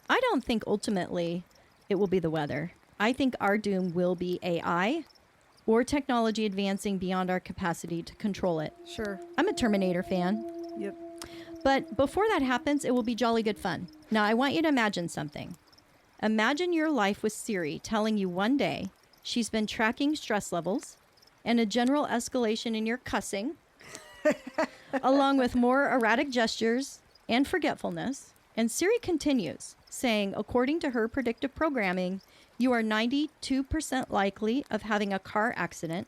Speaker 1: I don't think ultimately it will be the weather. I think our doom will be AI or technology advancing beyond our capacity to control it.
Speaker 2: Sure.
Speaker 1: I'm a Terminator fan.
Speaker 2: Yep.
Speaker 1: But before that happens, it will be jolly good fun. Now, I want you to imagine something. Imagine your life with Siri telling you one day she's been tracking stress levels and a general escalation in your cussing, along with more erratic gestures and forgetfulness. And Siri continues, saying, according to her predictive programming, You are 92% likely of having a car accident,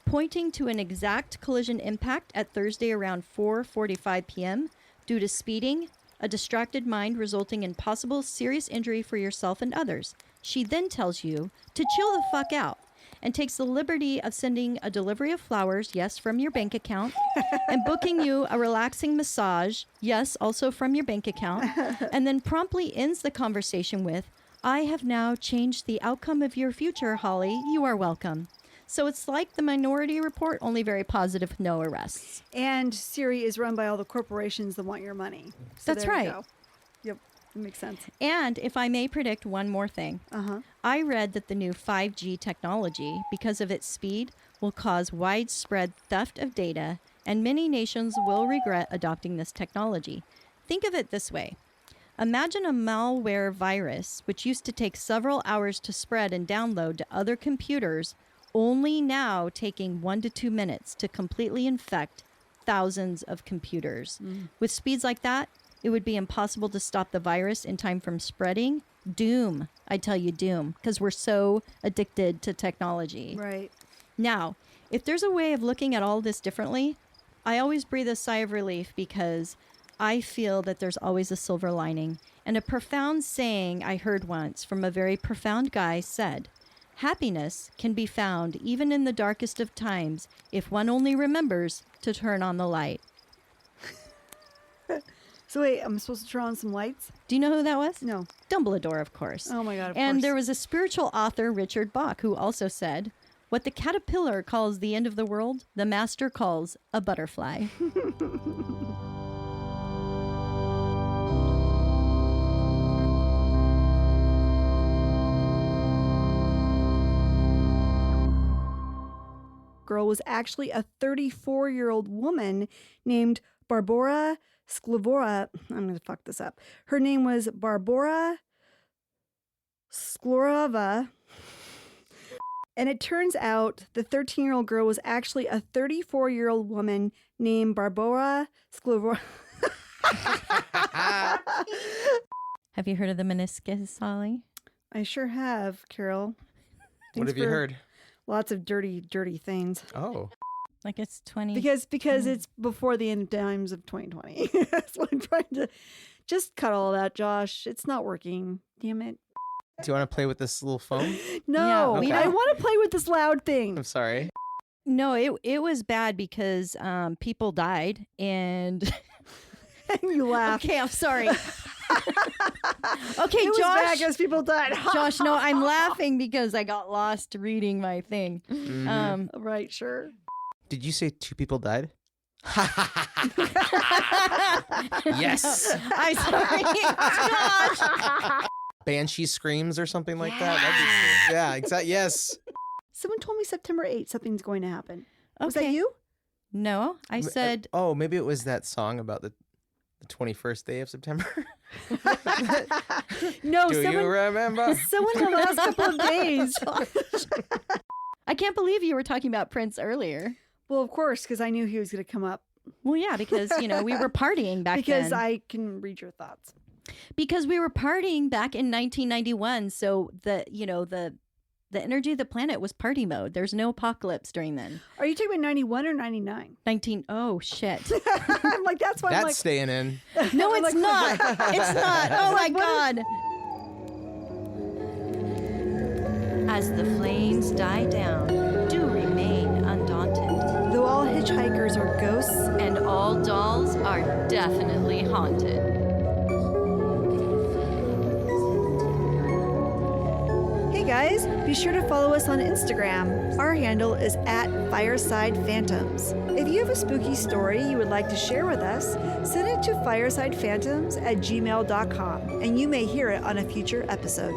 Speaker 1: pointing to an exact collision impact at Thursday around 4:45 p.m. due to speeding, a distracted mind resulting in possible serious injury for yourself and others. She then tells you to chill the fuck out and takes the liberty of sending a delivery of flowers, yes, from your bank account, and booking you a relaxing massage, yes, also from your bank account, and then promptly ends the conversation with, I have now changed the outcome of your future, Holly. You are welcome. So it's like the Minority Report, only very positive, no arrests.
Speaker 2: And Siri is run by all the corporations that want your money. So
Speaker 1: That's
Speaker 2: there you
Speaker 1: right.
Speaker 2: go. Yep, that makes sense.
Speaker 1: And if I may predict one more thing, I read that the new 5G technology, because of its speed, will cause widespread theft of data, and many nations will regret adopting this technology. Think of it this way. Imagine a malware virus, which used to take several hours to spread and download to other computers, only now taking 1 to 2 minutes to completely infect thousands of computers. With speeds like that, it would be impossible to stop the virus in time from spreading. Doom. I tell you, doom, because we're so addicted to technology.
Speaker 2: Right.
Speaker 1: Now, if there's a way of looking at all this differently, I always breathe a sigh of relief because I feel that there's always a silver lining. And a profound saying I heard once from a very profound guy said, happiness can be found even in the darkest of times if one only remembers to turn on the light.
Speaker 2: So wait, I'm supposed to turn on some lights?
Speaker 1: Do you know who that was?
Speaker 2: No.
Speaker 1: Dumbledore, of course.
Speaker 2: Oh my God, of
Speaker 1: And
Speaker 2: course.
Speaker 1: there was a spiritual author, Richard Bach, who also said, what the caterpillar calls the end of the world, the master calls a butterfly.
Speaker 2: Girl was actually a 34-year-old woman named Barbara Sklovora. I'm going to fuck this up. Her name was Barbara Sklorova. And it turns out the 13-year-old girl was actually a 34-year-old woman named Barbara Sklovora.
Speaker 1: Have you heard of the meniscus, Holly?
Speaker 2: I sure have, Carol.
Speaker 3: What
Speaker 2: Thanks
Speaker 3: have you
Speaker 2: for
Speaker 3: heard?
Speaker 2: Lots of dirty things.
Speaker 3: Oh.
Speaker 1: Like it's 20.
Speaker 2: Because it's before the end times of 2020. That's what I'm trying to just cut all that, Josh. It's not working. Damn it.
Speaker 3: Do you want to play with this little phone?
Speaker 2: No,
Speaker 3: Yeah, okay.
Speaker 2: I want to play with this loud thing.
Speaker 3: I'm sorry.
Speaker 1: No, it was bad because people died and...
Speaker 2: And you laugh.
Speaker 1: Okay, I'm sorry. Okay,
Speaker 2: It was
Speaker 1: Josh.
Speaker 2: bad because people died.
Speaker 1: Josh, no, I'm laughing because I got lost reading my thing.
Speaker 2: Right, sure.
Speaker 3: Did you say 2 people died? Yes.
Speaker 1: I'm sorry. Josh.
Speaker 3: Banshee screams or something like that. That'd be cool. Yeah, exactly. Yes.
Speaker 2: Someone told me September 8th something's going to happen. Was that
Speaker 1: Okay.
Speaker 2: you?
Speaker 1: No, I said...
Speaker 3: Oh, maybe it was that song about the 21st day of September.
Speaker 2: No,
Speaker 3: Do you remember?
Speaker 2: someone the last couple of days.
Speaker 1: I can't believe you were talking about Prince earlier.
Speaker 2: Well, of course, because I knew he was going to come up.
Speaker 1: Well, yeah, because, we were partying back
Speaker 2: Because
Speaker 1: then.
Speaker 2: I can read your thoughts.
Speaker 1: Because we were partying back in 1991. So the energy of the planet was party mode. There's no apocalypse during then.
Speaker 2: Are you talking about 91 or 99?
Speaker 1: Oh, shit.
Speaker 2: I'm like, that's why I'm
Speaker 3: That's
Speaker 2: like...
Speaker 3: staying in.
Speaker 1: No, it's not. It's not. Oh, my God. As the flames die down, do remain undaunted.
Speaker 2: Though all hitchhikers are ghosts,
Speaker 1: And all dolls are definitely haunted.
Speaker 2: hey guys, be sure to follow us on Instagram. Our handle is @FiresidePhantoms. If you have a spooky story you would like to share with us, send it to firesidephantoms@gmail.com and you may hear it on a future episode.